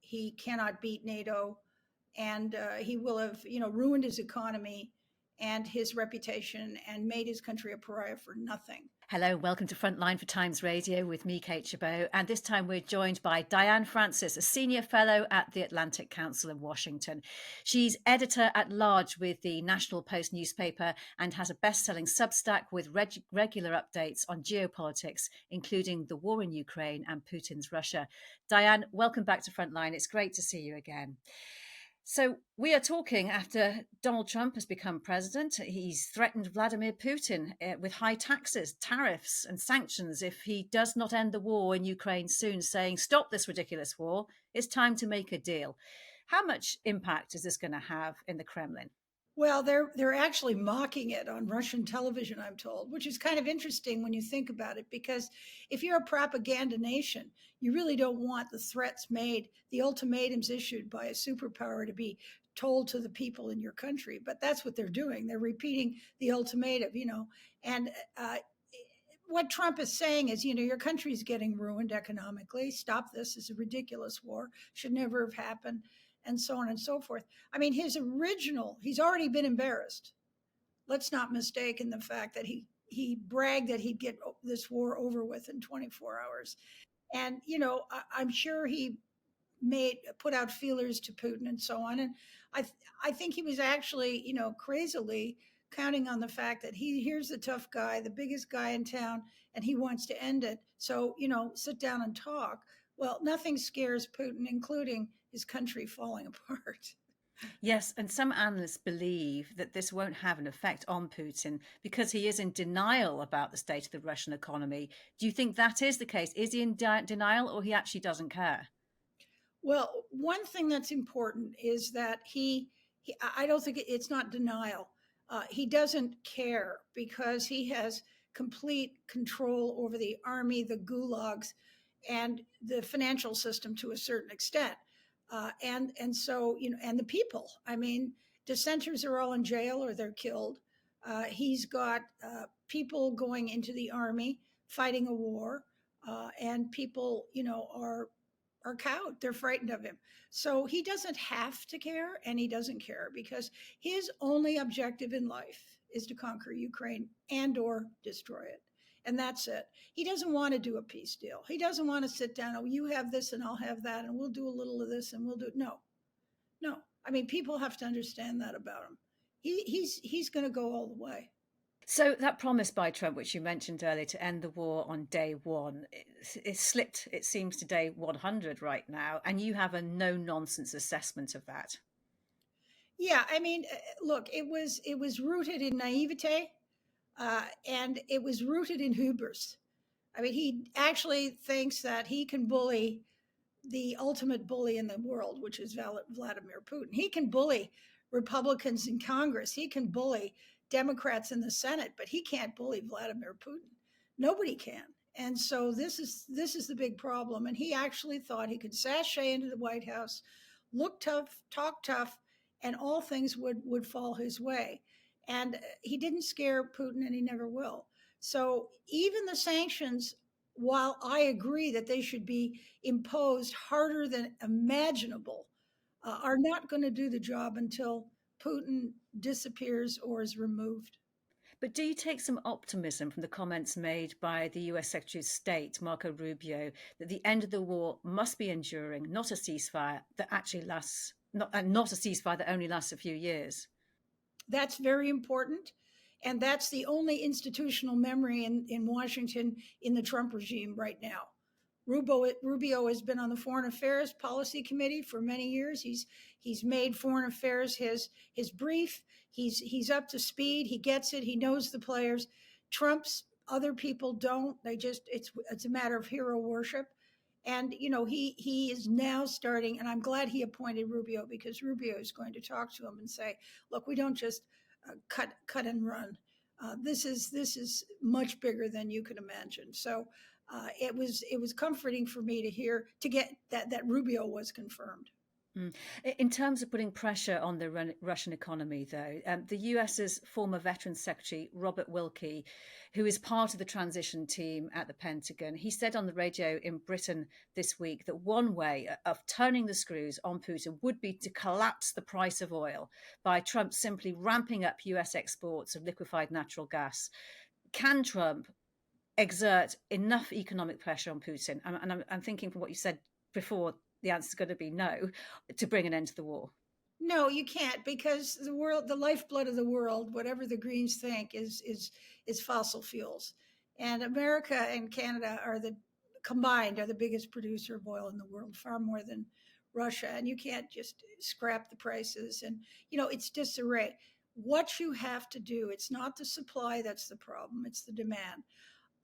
he cannot beat NATO, and he will have, ruined his economy and his reputation and made his country a pariah for nothing. Hello, welcome to Frontline for Times Radio with me, Kate Chabot. And this time we're joined by Diane Francis, a senior fellow at the Atlantic Council in Washington. She's editor at large with the National Post newspaper and has a best-selling Substack with regular updates on geopolitics, including the war in Ukraine and Putin's Russia. Diane, welcome back to Frontline. It's great to see you again. So we are talking after Donald Trump has become president. He's threatened Vladimir Putin with high taxes, tariffs, and sanctions if he does not end the war in Ukraine soon, saying, stop this ridiculous war. It's time to make a deal. How much impact is this going to have in the Kremlin? Well, they're actually mocking it on Russian television, I'm told, which is kind of interesting when you think about it, because if you're a propaganda nation, you really don't want the threats made, the ultimatums issued by a superpower to be told to the people in your country. But that's what they're doing. They're repeating the ultimatum, and what Trump is saying is, your country's getting ruined economically. Stop this. It's a ridiculous war. Should never have happened, and so on and so forth. I mean, he's already been embarrassed. Let's not mistake in the fact that he bragged that he'd get this war over with in 24 hours. And, I'm sure he put out feelers to Putin and so on. And I think he was actually, crazily counting on the fact that here's the tough guy, the biggest guy in town, and he wants to end it. So, sit down and talk. Well, nothing scares Putin, including his country falling apart. Yes, and some analysts believe that this won't have an effect on Putin because he is in denial about the state of the Russian economy. Do you think that is the case? Is he in denial, or he actually doesn't care? Well, one thing that's important is that I don't think it's not denial. He doesn't care because he has complete control over the army, the gulags, and the financial system to a certain extent. And so, and the people. I mean, dissenters are all in jail or they're killed. He's got people going into the army fighting a war, and people, are cowed. They're frightened of him. So he doesn't have to care, and he doesn't care because his only objective in life is to conquer Ukraine and or destroy it. And that's it. He doesn't want to do a peace deal. He doesn't want to sit down, oh, you have this and I'll have that, and we'll do a little of this and we'll do no. No. I mean, people have to understand that about him. He's going to go all the way. So that promise by Trump, which you mentioned earlier, to end the war on day one, it slipped, it seems, to day 100 right now. And you have a no-nonsense assessment of that. Yeah, I mean, look, it was rooted in naivete, and it was rooted in hubris. I mean, he actually thinks that he can bully the ultimate bully in the world, which is Vladimir Putin. He can bully Republicans in Congress. He can bully Democrats in the Senate, but he can't bully Vladimir Putin. Nobody can. And so this is the big problem. And he actually thought he could sashay into the White House, look tough, talk tough, and all things would fall his way. And he didn't scare Putin, and he never will. So even the sanctions, while I agree that they should be imposed harder than imaginable, are not going to do the job until Putin disappears or is removed. But do you take some optimism from the comments made by the US Secretary of State, Marco Rubio, that the end of the war must be enduring, not a ceasefire that actually lasts, not a ceasefire that only lasts a few years? That's very important. And that's the only institutional memory in Washington in the Trump regime right now. Rubio has been on the Foreign Affairs Policy Committee for many years. He's made foreign affairs his brief. He's up to speed. He gets it. He knows the players. Trump's other people don't. It's a matter of hero worship. And he is now starting, and I'm glad he appointed Rubio, because Rubio is going to talk to him and say, look, we don't just cut and run. This is much bigger than you could imagine. So it was comforting for me to get that Rubio was confirmed. Mm. In terms of putting pressure on the Russian economy, though, the US's former Veterans Secretary, Robert Wilkie, who is part of the transition team at the Pentagon, he said on the radio in Britain this week that one way of turning the screws on Putin would be to collapse the price of oil by Trump simply ramping up US exports of liquefied natural gas. Can Trump exert enough economic pressure on Putin? And I'm thinking from what you said before, the answer is going to be no, to bring an end to the war. No, you can't, because the world, the lifeblood of the world, whatever the Greens think, is fossil fuels, and America and Canada are the combined are the biggest producer of oil in the world, far more than Russia. And you can't just scrap the prices, and it's disarray. What you have to do, it's not the supply that's the problem; it's the demand.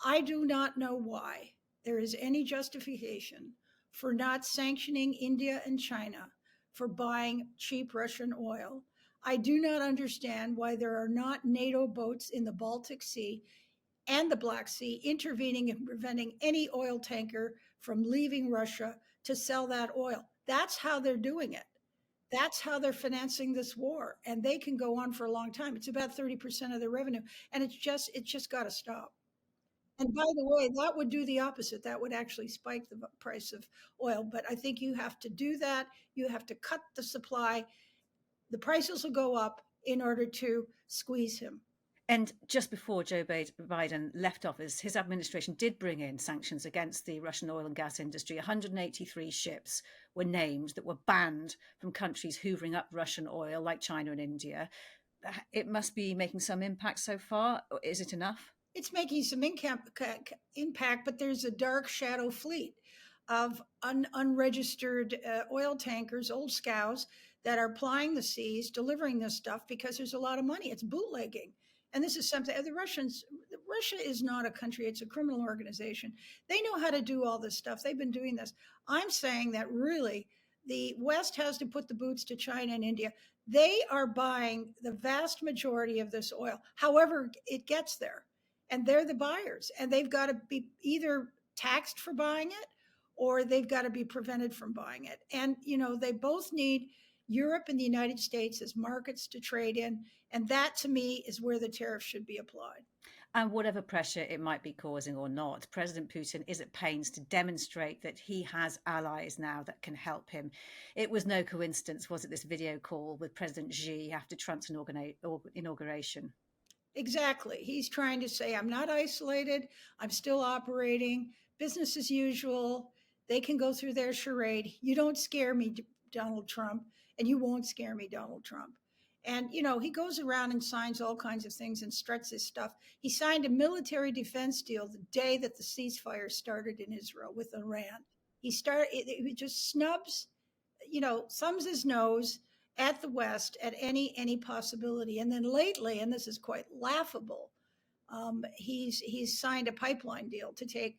I do not know why there is any justification for not sanctioning India and China for buying cheap Russian oil. I do not understand why there are not NATO boats in the Baltic Sea and the Black Sea intervening and preventing any oil tanker from leaving Russia to sell that oil. That's how they're doing it. That's how they're financing this war. And they can go on for a long time. It's about 30% of their revenue. And it's just got to stop. And by the way, that would do the opposite. That would actually spike the price of oil. But I think you have to do that. You have to cut the supply. The prices will go up in order to squeeze him. And just before Joe Biden left office, his administration did bring in sanctions against the Russian oil and gas industry. 183 ships were named that were banned from countries hoovering up Russian oil, like China and India. It must be making some impact so far. Is it enough? It's making some impact, but there's a dark shadow fleet of unregistered oil tankers, old scows, that are plying the seas, delivering this stuff because there's a lot of money. It's bootlegging. And this is something the Russians, Russia is not a country, it's a criminal organization. They know how to do all this stuff. They've been doing this. I'm saying that really the West has to put the boots to China and India. They are buying the vast majority of this oil, however, it gets there, and they're the buyers, and they've got to be either taxed for buying it or they've got to be prevented from buying it. And they both need Europe and the United States as markets to trade in, and that to me is where the tariff should be applied. And whatever pressure it might be causing or not, President Putin is at pains to demonstrate that he has allies now that can help him. It was no coincidence, was it, this video call with President Xi after Trump's inauguration? Exactly. He's trying to say, I'm not isolated. I'm still operating business as usual. They can go through their charade. You don't scare me, Donald Trump, and you won't scare me, Donald Trump. And, he goes around and signs all kinds of things and struts his stuff. He signed a military defense deal the day that the ceasefire started in Israel with Iran. He just snubs, thumbs his nose at the West at any possibility. And then lately, and this is quite laughable, he's signed a pipeline deal to take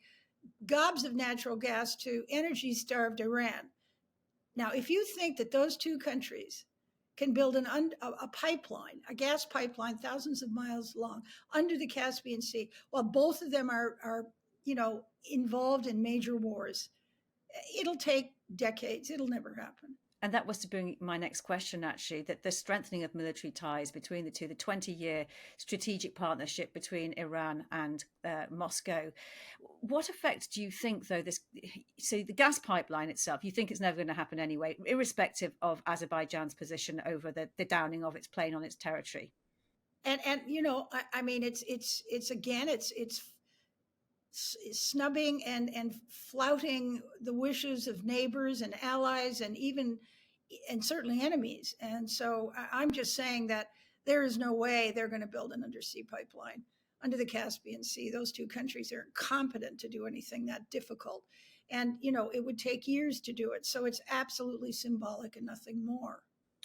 gobs of natural gas to energy-starved Iran. Now, if you think that those two countries can build a pipeline, a gas pipeline, thousands of miles long under the Caspian Sea, while both of them are involved in major wars, it'll take decades. It'll never happen. And that was to bring my next question, actually, that the strengthening of military ties between the two, the 20-year strategic partnership between Iran and Moscow. What effect do you think, though, so the gas pipeline itself, you think it's never going to happen anyway, irrespective of Azerbaijan's position over the downing of its plane on its territory? And I mean, it's again, it's snubbing and flouting the wishes of neighbors and allies and certainly enemies. And so I'm just saying that there is no way they're going to build an undersea pipeline under the Caspian Sea. Those two countries are incompetent to do anything that difficult. And, it would take years to do it. So it's absolutely symbolic and nothing more.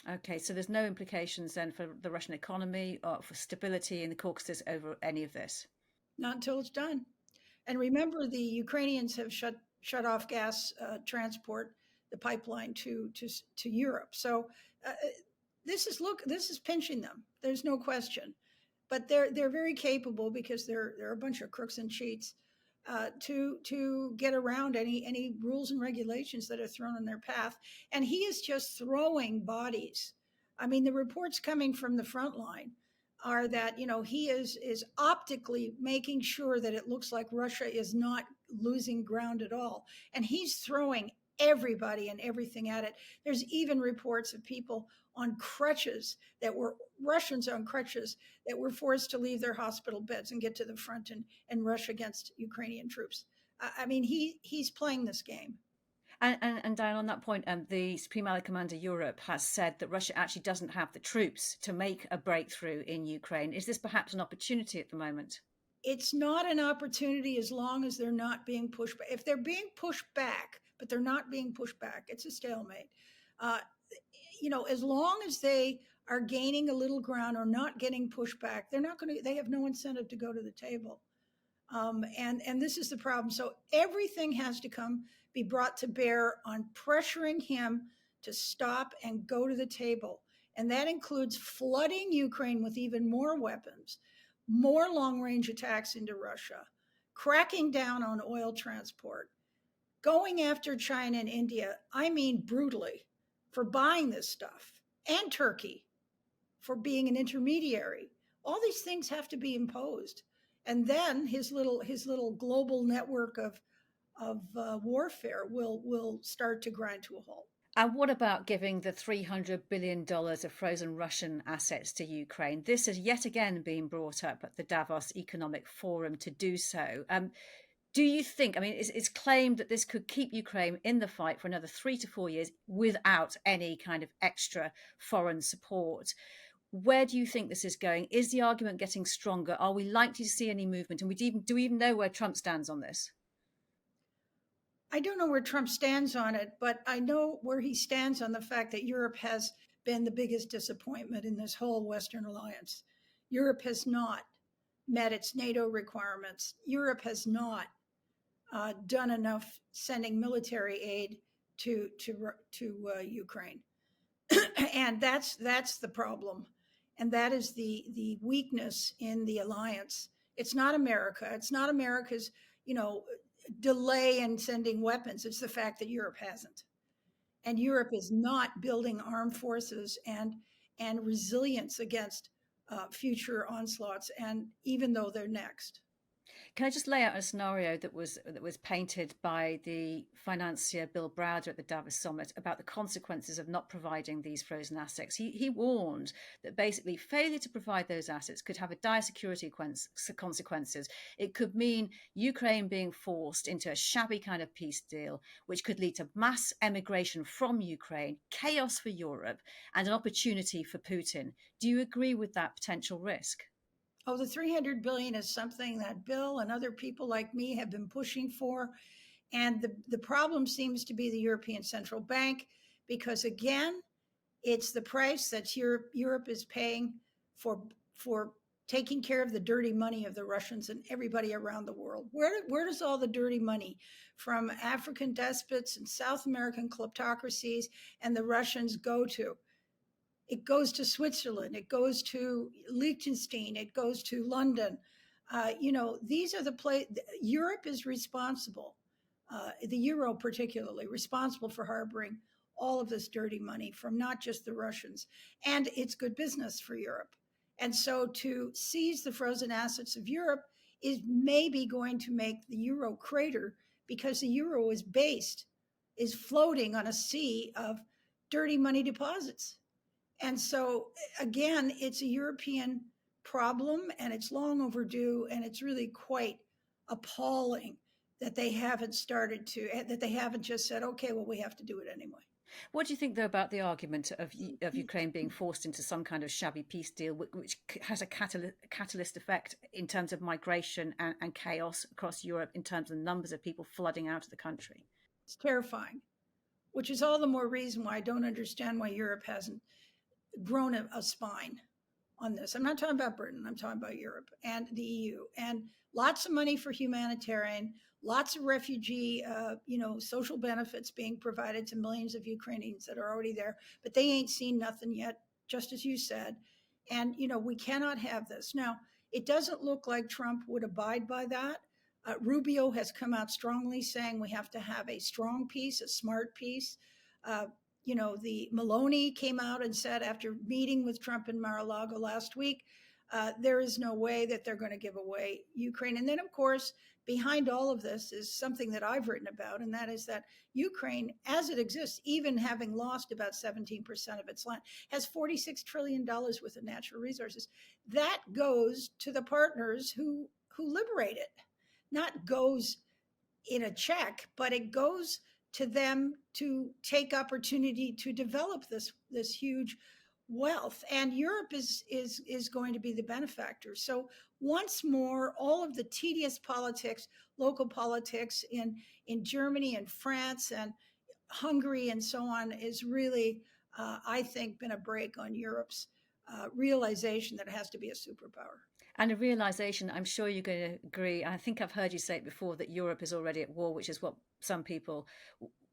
Okay, so there's no implications then for the Russian economy or for stability in the Caucasus over any of this? Not until it's done. And remember, the Ukrainians have shut off gas transport, the pipeline to Europe. So this is pinching them. There's no question. But they're very capable because they're a bunch of crooks and cheats. to get around any rules and regulations that are thrown in their path. And he is just throwing bodies. I mean, the reports coming from the front line are that he is optically making sure that it looks like Russia is not losing ground at all, and he's throwing everybody and everything at it. There's even reports of people on crutches that were Russians on crutches that were forced to leave their hospital beds and get to the front and rush against Ukrainian troops. I mean, he's playing this game. And Diane, on that point, the Supreme Allied Commander Europe has said that Russia actually doesn't have the troops to make a breakthrough in Ukraine. Is this perhaps an opportunity at the moment? It's not an opportunity as long as they're not being pushed back. If they're being pushed back, but they're not being pushed back, it's a stalemate. Uh, as long as they are gaining a little ground or not getting pushed back, they're not going to. They have no incentive to go to the table. And this is the problem. So everything has to be brought to bear on pressuring him to stop and go to the table, and that includes flooding Ukraine with even more weapons, more long-range attacks into Russia, cracking down on oil transport, going after China and India. I mean, brutally, for buying this stuff, and Turkey for being an intermediary. All these things have to be imposed, and then his little global network of warfare will start to grind to a halt. And what about giving the $300 billion of frozen Russian assets to Ukraine? This has yet again been brought up at the Davos Economic Forum to do so. Do you think, I mean, it's claimed that this could keep Ukraine in the fight for another 3 to 4 years without any kind of extra foreign support. Where do you think this is going? Is the argument getting stronger? Are we likely to see any movement? And do we even know where Trump stands on this? I don't know where Trump stands on it, but I know where he stands on the fact that Europe has been the biggest disappointment in this whole Western alliance. Europe has not met its NATO requirements. Europe has not done enough sending military aid to Ukraine, and that's the problem, and that is the weakness in the alliance. It's not America. It's not America's delay in sending weapons. It's the fact that Europe hasn't, and Europe is not building armed forces and resilience against future onslaughts, and even though they're next. Can I just lay out a scenario that was painted by the financier Bill Browder at the Davos summit about the consequences of not providing these frozen assets? He warned that basically failure to provide those assets could have a dire security consequences. It could mean Ukraine being forced into a shabby kind of peace deal, which could lead to mass emigration from Ukraine, chaos for Europe, and an opportunity for Putin. Do you agree with that potential risk? Oh, the 300 billion is something that Bill and other people like me have been pushing for. And the problem seems to be the European Central Bank, because again, it's the price that Europe is paying for taking care of the dirty money of the Russians and everybody around the world. Where does all the dirty money from African despots and South American kleptocracies and the Russians go to? It goes to Switzerland, it goes to Liechtenstein, it goes to London. These are the Europe is responsible, the euro particularly, responsible for harboring all of this dirty money from not just the Russians. And it's good business for Europe. And so to seize the frozen assets of Europe is maybe going to make the euro crater, because the euro is floating on a sea of dirty money deposits. And so, again, it's a European problem, and it's long overdue, and it's really quite appalling that they haven't just said, okay, well, we have to do it anyway. What do you think, though, about the argument of Ukraine being forced into some kind of shabby peace deal, which has a catalyst effect in terms of migration and chaos across Europe, in terms of the numbers of people flooding out of the country? It's terrifying, which is all the more reason why I don't understand why Europe hasn't grown a spine on this. I'm not talking about Britain, I'm talking about Europe and the EU, and lots of money for humanitarian, lots of refugee, social benefits being provided to millions of Ukrainians that are already there, but they ain't seen nothing yet, just as you said. And, we cannot have this. Now, it doesn't look like Trump would abide by that. Rubio has come out strongly saying we have to have a strong peace, a smart peace. Uh, the Maloney came out and said after meeting with Trump in Mar-a-Lago last week, there is no way that they're going to give away Ukraine. And then, of course, behind all of this is something that I've written about, and that is that Ukraine, as it exists, even having lost about 17% of its land, has $46 trillion worth of natural resources. That goes to the partners who liberate it, not goes in a check, but it goes to them to take opportunity to develop this huge wealth, and Europe is going to be the benefactor. So once more, all of the tedious politics, local politics in Germany and France and Hungary and so on is really, I think, been a break on Europe's realization that it has to be a superpower. And a realization, I'm sure you're going to agree. I think I've heard you say it before that Europe is already at war, which is what some people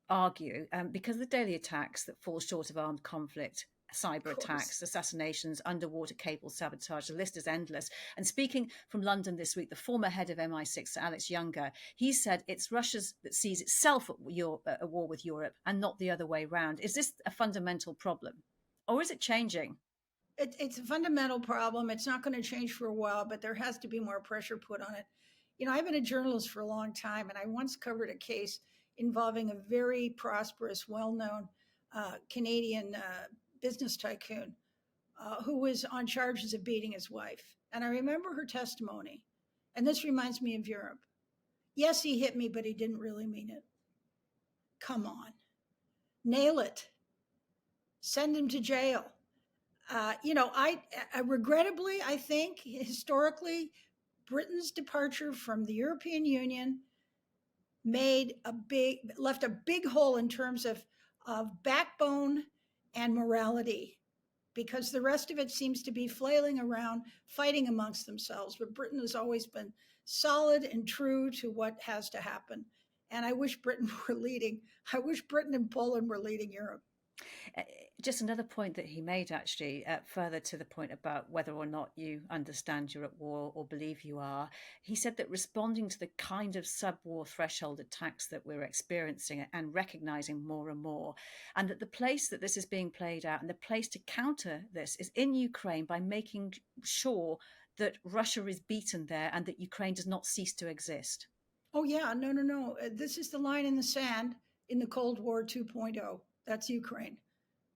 argue, because of the daily attacks that fall short of armed conflict, cyber attacks, assassinations, underwater cable sabotage. The list is endless. And speaking from London this week, the former head of MI6, Alex Younger, he said it's Russia that sees itself at war with Europe and not the other way round. Is this a fundamental problem, or is it changing? It's a fundamental problem. It's not going to change for a while, but there has to be more pressure put on it. I've been a journalist for a long time, and I once covered a case involving a very prosperous, well known Canadian business tycoon who was on charges of beating his wife. And I remember her testimony. And this reminds me of Europe. Yes, he hit me, but he didn't really mean it. Come on, nail it, send him to jail. I regrettably, I think historically, Britain's departure from the European Union left a big hole in terms of backbone and morality, because the rest of it seems to be flailing around, fighting amongst themselves. But Britain has always been solid and true to what has to happen. And I wish Britain were leading. I wish Britain and Poland were leading Europe. Just another point that he made, actually, further to the point about whether or not you understand you're at war or believe you are. He said that responding to the kind of sub-war threshold attacks that we're experiencing and recognizing more and more, and that the place that this is being played out and the place to counter this is in Ukraine by making sure that Russia is beaten there and that Ukraine does not cease to exist. Oh, yeah. No, no, no. This is the line in the sand in the Cold War 2.0. That's Ukraine.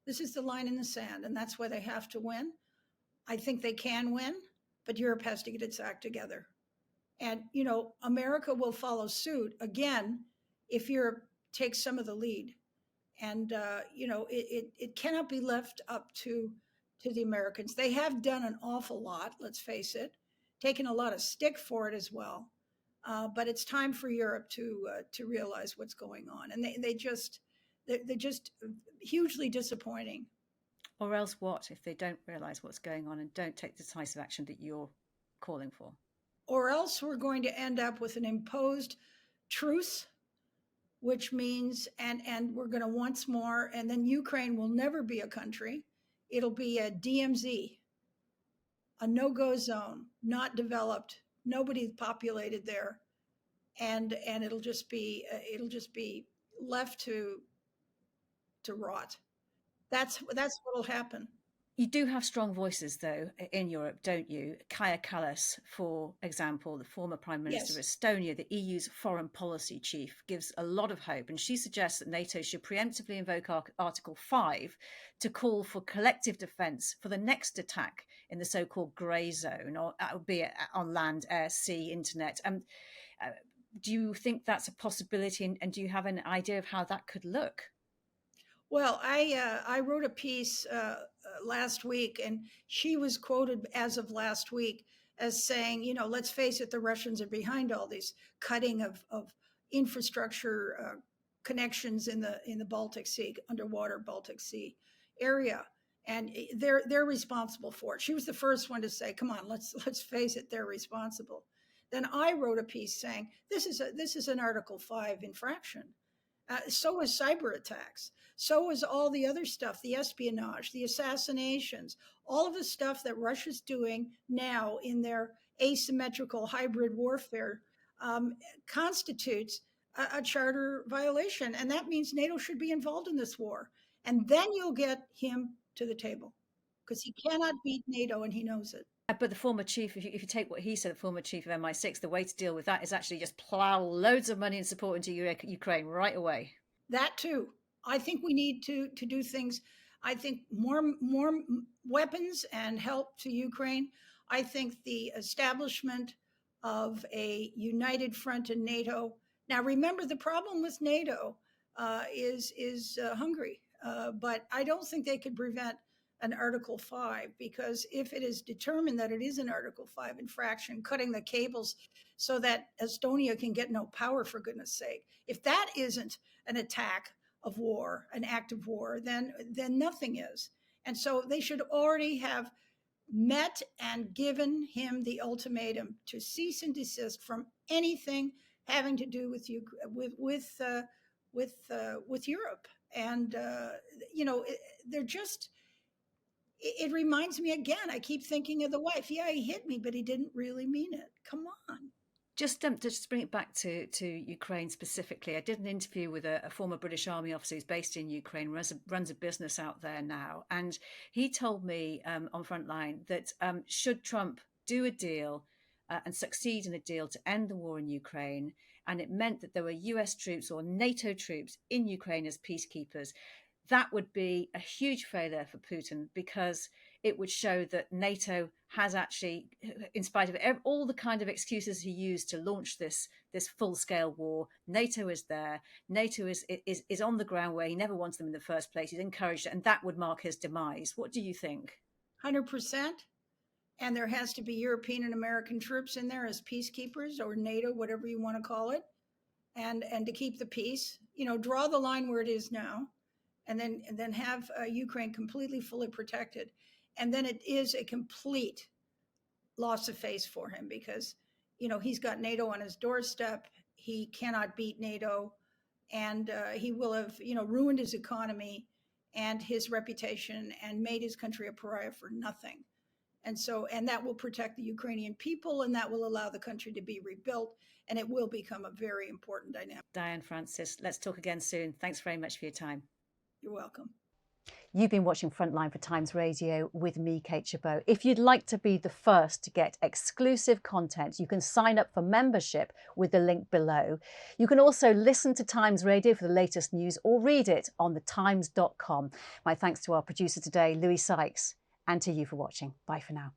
This is the line in the sand, and that's why they have to win. I think they can win, but Europe has to get its act together. And, America will follow suit again if Europe takes some of the lead. And, it cannot be left up to the Americans. They have done an awful lot, let's face it, taken a lot of stick for it as well. But it's time for Europe to realize what's going on. And they're just hugely disappointing. Or else what if they don't realize what's going on and don't take the decisive action that you're calling for? Or else we're going to end up with an imposed truce, which means, and we're going to once more, and then Ukraine will never be a country. It'll be a DMZ, a no-go zone, not developed, nobody populated there, and it'll just be left to rot. That's what'll happen. You do have strong voices, though, in Europe, don't you? Kaja Kallas, for example, the former Prime Minister of Yes. Estonia, the EU's foreign policy chief, gives a lot of hope. And she suggests that NATO should preemptively invoke Article 5 to call for collective defence for the next attack in the so-called grey zone, or be it on land, air, sea, internet. Do you think that's a possibility? And do you have an idea of how that could look? Well, I wrote a piece last week, and she was quoted as of last week as saying, let's face it, the Russians are behind all these cutting of infrastructure connections in the Baltic Sea, underwater Baltic Sea area, and they're responsible for it. She was the first one to say, "Come on, let's face it, they're responsible." Then I wrote a piece saying this is an Article 5 infraction. So is cyber attacks. So is all the other stuff, the espionage, the assassinations, all of the stuff that Russia's doing now in their asymmetrical hybrid warfare um, constitutes a charter violation. And that means NATO should be involved in this war. And then you'll get him to the table because he cannot beat NATO and he knows it. But the former chief, if you take what he said, the former chief of MI6, the way to deal with that is actually just plow loads of money and support into Ukraine right away. That too. I think we need to do things. I think more weapons and help to Ukraine. I think the establishment of a united front in NATO. Now, remember, the problem with NATO is Hungary, but I don't think they could prevent an Article 5 because if it is determined that it is an Article 5 infraction, cutting the cables so that Estonia can get no power, for goodness sake, if that isn't an attack of war, an act of war, then nothing is. And so they should already have met and given him the ultimatum to cease and desist from anything having to do with you with Europe. And they're just. It reminds me again. I keep thinking of the wife. Yeah, he hit me, but he didn't really mean it. Come on. Just to bring it back to Ukraine specifically, I did an interview with a former British Army officer who's based in Ukraine, runs a business out there now. And he told me on Frontline that should Trump do a deal and succeed in a deal to end the war in Ukraine, and it meant that there were US troops or NATO troops in Ukraine as peacekeepers, that would be a huge failure for Putin because it would show that NATO has actually, in spite of all the kind of excuses he used to launch this full-scale war, NATO is there. NATO is on the ground where he never wanted them in the first place. He's encouraged it, and that would mark his demise. What do you think? 100%. And there has to be European and American troops in there as peacekeepers or NATO, whatever you want to call it, and to keep the peace. Draw the line where it is now. And then have Ukraine completely, fully protected. And then it is a complete loss of face for him because, he's got NATO on his doorstep. He cannot beat NATO. And he will have, ruined his economy and his reputation and made his country a pariah for nothing. And that will protect the Ukrainian people, and that will allow the country to be rebuilt. And it will become a very important dynamic. Diane Francis, let's talk again soon. Thanks very much for your time. You're welcome. You've been watching Frontline for Times Radio with me, Kate Chabot. If you'd like to be the first to get exclusive content, you can sign up for membership with the link below. You can also listen to Times Radio for the latest news or read it on thetimes.com. My thanks to our producer today, Louis Sykes, and to you for watching. Bye for now.